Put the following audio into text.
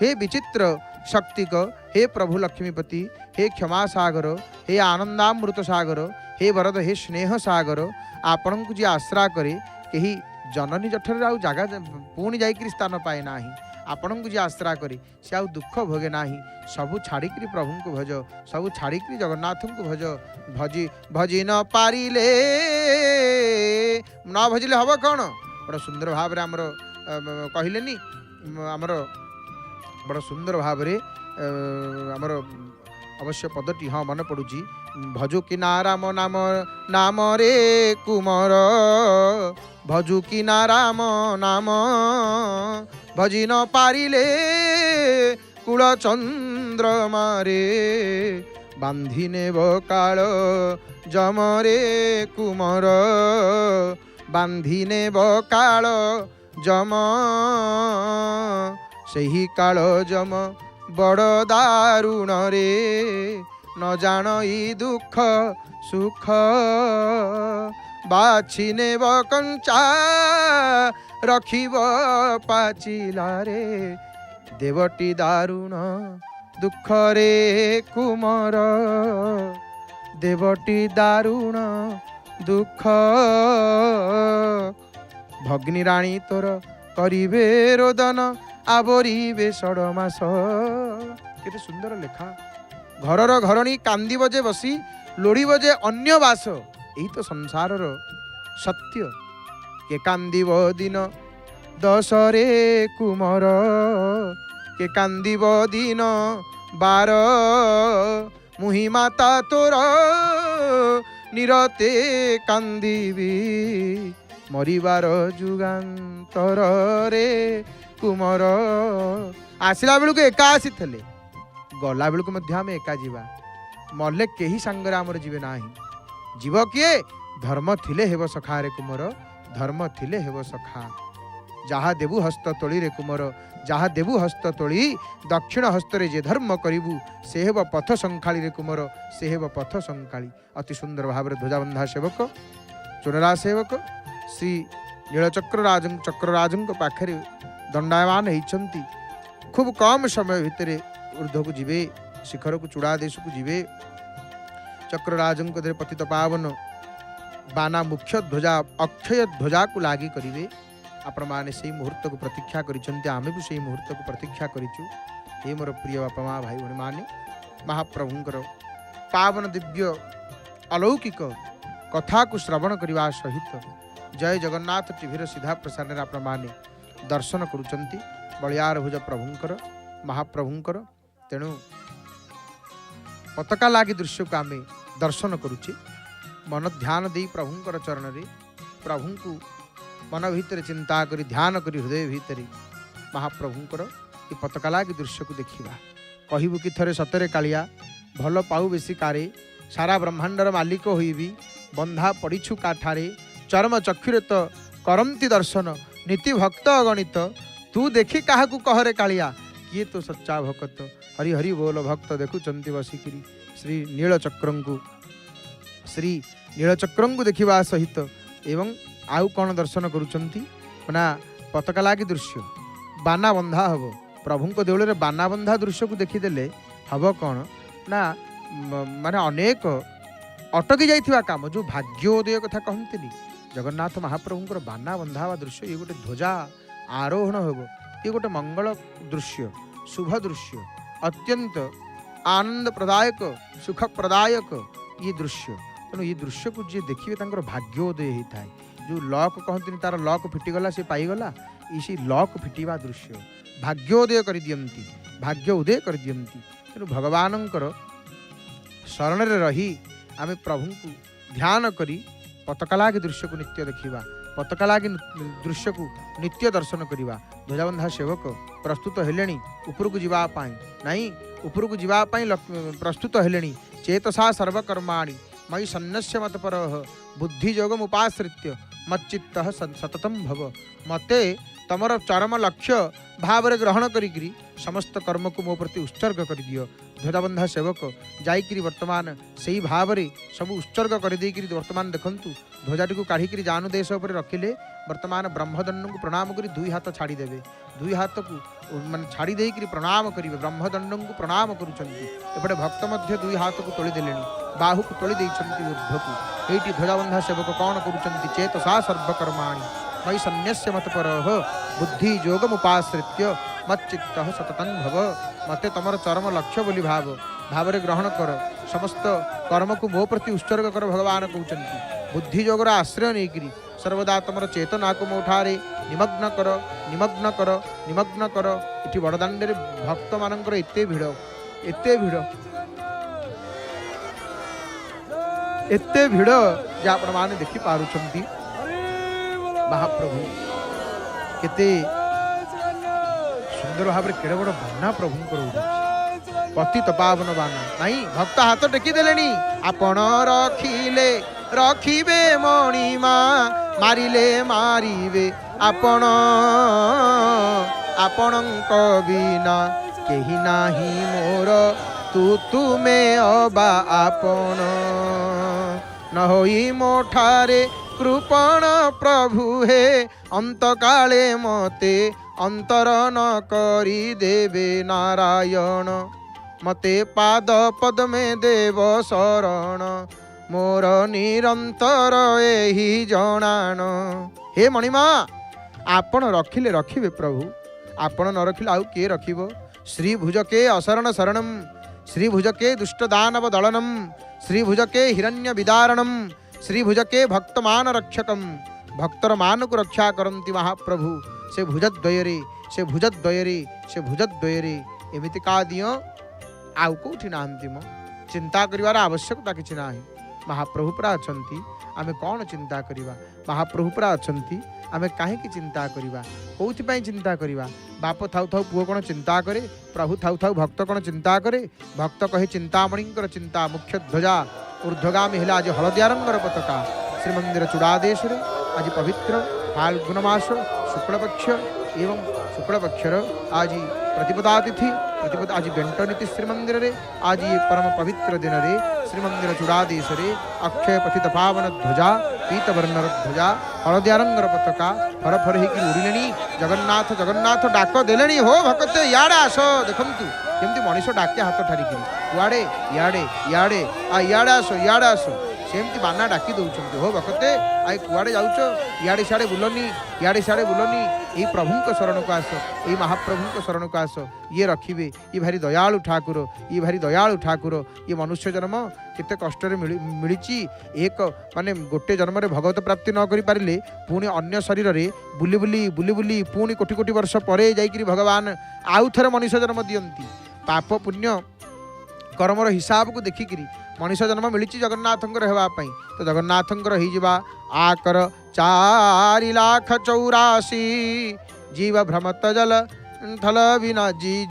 हे विचित्र शक्तिक, हे प्रभु लक्ष्मीपति, हे क्षमा सागर, हे आनंदामृत सागर, हे वरद, हे स्नेह सागर, आपण को जी आश्रा करे कहीं जननी जठर आउ जगह पुणी जाइकरी स्थान पाए ना, आपण को जी आश्रा करे से आउ दुख भोगे ना, सबू छाड़िकी प्रभु को भज, सबू छाड़िकी जगन्नाथ को भज। भजी भजी न पारिले न भजिले हम कौन, बड़ा सुंदर भाव आमर कहलेनी आमर बड़ा सुंदर भाव आमर अवश्य पदटी हाँ मन पड़ुची। भजु कि नाराम नाम नाम रे कुमर, भजु कि नाराम नाम भजी न पारिले कुल चंद्रमा रे, बांधी नेब काल जमरे कुमर, बांधी नेब काल जम, सही काल जम बड़ दारुण रे, न जान ई दुख सुख, बाछि नेब कंचा रखिब पाचिला रे, देवटी दारुण दुख रे कुमर, देवटी दारुण दुख, भग्नी राणी तोर करिबे रोदन, आवरीबे षड मास। केते सुंदर लेखा। घरर घरणी कांदी बजे बसी, लोड़ी बजे अन्य बास, यही तो संसार सत्य। के कांदीब दिन दशरे कुमर, के कांदीब दिन बार, मुहि माता तोर निरते कांदीबी, मरिबार जुगांतर रे कुमर। आसला बेलू एका आसी थे, गला बेलू आम एका जीवा, मल्ले केही सांगरे आमर जीवे ना, जीव किए धर्म थिले हेब सखा रे कुमर, धर्म थिले हेब सखा। जहा देबु हस्त तोली रे कुमर, जहा देबु हस्त तोली, दक्षिण हस्तरे जे धर्म करिबु से हेब पथ संखाली रे कुमर, से हेब पथ संखाली। अति सुंदर भाव ध्वजाबंधा सेवक, चोररा सेवक श्री नीलचक्रराज चक्रराज पाखे दंडायमान होती। खूब कम समय भितर ऊर्ध्व को जीवे, शिखर को चूड़ा देश को जीवे। चक्रराज पतित पावन बाना मुख्य ध्वजा अक्षय ध्वजा को लागी करिवे। आपण माने से मुहूर्त को प्रतीक्षा करिसंते, आमे भी से मुहूर्त को प्रतीक्षा करिचु। हे मोर प्रिय बापा माँ भाई भणी माने, महाप्रभुंकर पावन दिव्य अलौकिक कथा को श्रवण करने सहित जय जगन्नाथ टीवी सीधा प्रसारण आपण माने दर्शन करुचंती बलियार भुज प्रभुंकर महाप्रभुंकर। तेणु पताका लागी दृश्य को आमे दर्शन करुचे, मन ध्यान दे प्रभुंकर चरण रे, प्रभु को मन भीतर चिंता करी ध्यान करी हृदय भीतर महाप्रभुंकर ये पताका लागी दृश्य को देखिबा। कहबू कि थरे सतरे कालिया भल पाऊ बेसी कारे, सारा ब्रह्मांडर मालिक होइबी बंधा पड़ीछु काठारे, चरम चक्षुरे तो करंती दर्शन नीति भक्त अगणित, तू देखी क्या कहरे कालिया किए तो सच्चा भक्त। हरि हरि बोल भक्त देखुचंती बसिकिरी श्री नीलचक्रंकु देखिबा सहित एवं आउ कौन दर्शन करुचंती ना पताका लागी दृश्य बाना बंधा हब। प्रभु को देवल रे बाना बंधा दृश्य को देखीदेले हब कौन ना माने अनेक अटकी जाइथिबा काम जो भाग्योदय कथा कहंतिनी जगन्नाथ महाप्रभुंकर बाना बंधा दृश्य ये गोटे ध्वजा आरोहण होब, ये गोटे मंगल दृश्य शुभ दृश्य अत्यंत आनंद प्रदायक सुख प्रदायक ये दृश्य। तेणु ये दृश्य को जी देखिए तांकर भाग्योदय होता है। जो लॉक कहते तार लॉक फिटिगला से पाईगला, इसी लॉक फिटिवा दृश्य भाग्योदय कर दियंती, भाग्य उदय कर दियंती। तेणु भगवानंकर शरण रे रही आमे प्रभु को ध्यान करी पताका लागी दृश्य को नित्य देखिबा, पताका लागी दृश्य को नित्य दर्शन करिबा। ध्वजाबंधा सेवक प्रस्तुत हेलेनी ऊपर को जीवा पाई नहीं, ऊपर को जीवा पाई प्रस्तुत हेलेनी। चेतसा सर्वकर्माणि मयि सन्नस्य मतपरः बुद्धि योगम उपाश्रित्य मच्चित्तः सततम भव। मते तमर चरम लक्ष्य भाव ग्रहण करी समस्त कर्म को मो प्रति उत्सर्ग कर दियो। ध्वजाबंधा सेवक जाइकरी वर्तमान से भाव में सब उत्सर्ग कर वर्तमान देखंतु ध्वजाटी को काढ़ी जानु देश उपर रखिले वर्तमान ब्रह्मदंड को प्रणाम करी दुई हाथ छाड़ीदेवे दुई हाथ को मान छाड़ी देकरी प्रणाम करेंगे ब्रह्मदंड को प्रणाम करुँचे भक्त मध्य दुई हाथ को तोलीदे बाहु को तोली ऊर्ध्व को ये ध्वजाबंधा सेवक कौन करुँच चेतसा सर्वकर्माणि मयि सन्न्यस्य मतपर बुद्धि योग मुपाश्रित्य मच्चित्त सततं भव मते तमर चरम लक्ष्य बोली भाव ग्रहण कर समस्त कर्म को मो प्रति उत्सर्ग कर भगवान कहते बुद्धि योगर आश्रय नहीं सर्वदा तमर चेतना को मोठारे निमग्न कर निमग्न कर निमग्न कर। इठी बड़दाण्डे भक्त मानकर एते भिड़ एते भिड़ जे आपण माने देखि पारुछंती महाप्रभु केते सुंदर भाव में केड़े बड़ बाना प्रभु पतित पावन बाना नहीं भक्त हाथ टेकी देलेनी आपण रखिले रखिबे मणिमा मारिले मारिबे आपण आपणक बिना केही नाही मोर तू तुमे अबा आपण न होई मोठारे कृपण प्रभु हे अंतकाले मते अंतर न करी देवे नारायण मते पाद पद्मे देव शरण मोर निरंतर एही जणान। हे मणिमा आपण रखिले रखिबे प्रभु आपण न रखिले आउ के रखिबो। श्री भुजके अशरण शरणम श्री भुजके दुष्ट दानव दलनम श्री भुजके हिरण्य विदारणम श्री भुजके भक्तमान रक्षकम भक्तर मान को रक्षा करंती महाप्रभु से भुजद्वयरे से भुजद्वयरे से भुजद्वयरे एमिति का दियो आउ कोठी नांती मो चिंता करिवार आवश्यकता किछि नाही। महाप्रभु परा अछंती आमे कौन चिंता करिवा महाप्रभु परा अछंती आमे काहे की चिंता करिवा कोथि पई चिंता करिवा। बाप थाउ थाउ पुओ कोन चिंता करे प्रभु थाउ थाउ भक्त कोन चिंता करे भक्त कहे चिंतामणिंकर चिंता मुख्य ध्वजा ऊर्ध्वगामी है आज हलदिया रंगर पताका श्रीमंदिर चूड़ादेश आज पवित्र फाल्गुन मास शुक्लपक्ष एवं शुक्लपक्षर आज प्रतिपदा तिथि प्रतिपदा आज बेंटनीति श्रीमंदिर रे आज ये परम पवित्र दिन रे श्रीमंदिर चूड़ादेश रे अक्षय पथित पावन ध्वजा पीतवर्णर ध्वजा हलदिया रंगर पताका फर फर ही उड़िले जगन्नाथ जगन्नाथ डाक देले हो भक्ते याडे आस देखंतु केमती मनीष डाके हाथ ठारिकी कुआड़े याडे याडे याडे आस सेमती बाना डाकी दौरान हो भक्ते आई कुआड़े जाऊच इे सियाड़े बुलनी इे सियाड़े बुलनी यही प्रभु शरण को आस यही महाप्रभु शरण को आस ये रखिबे ये भारी दयालु ठाकुर ये भारी दयालु ठाकुर ये मनुष्य जन्म केते कष्ट मिली एक माने गोटे जन्म रे भगवत प्राप्ति न करि पारिले पुणी अन्य शरीर रे बुली बुली बुली बुली पुणी कोटि कोटि वर्ष परे जाइकरी भगवान आउ थरे मनुष्य जन्म दियंती पाप पुण्य कर्मर हिसाब को देखिकी मनुष्य जन्म मिली जगन्नाथंकर हेबापई तो जगन्नाथंकर होइजिबा आकर 4,84,000 जीव भ्रमत जल थल बिना जी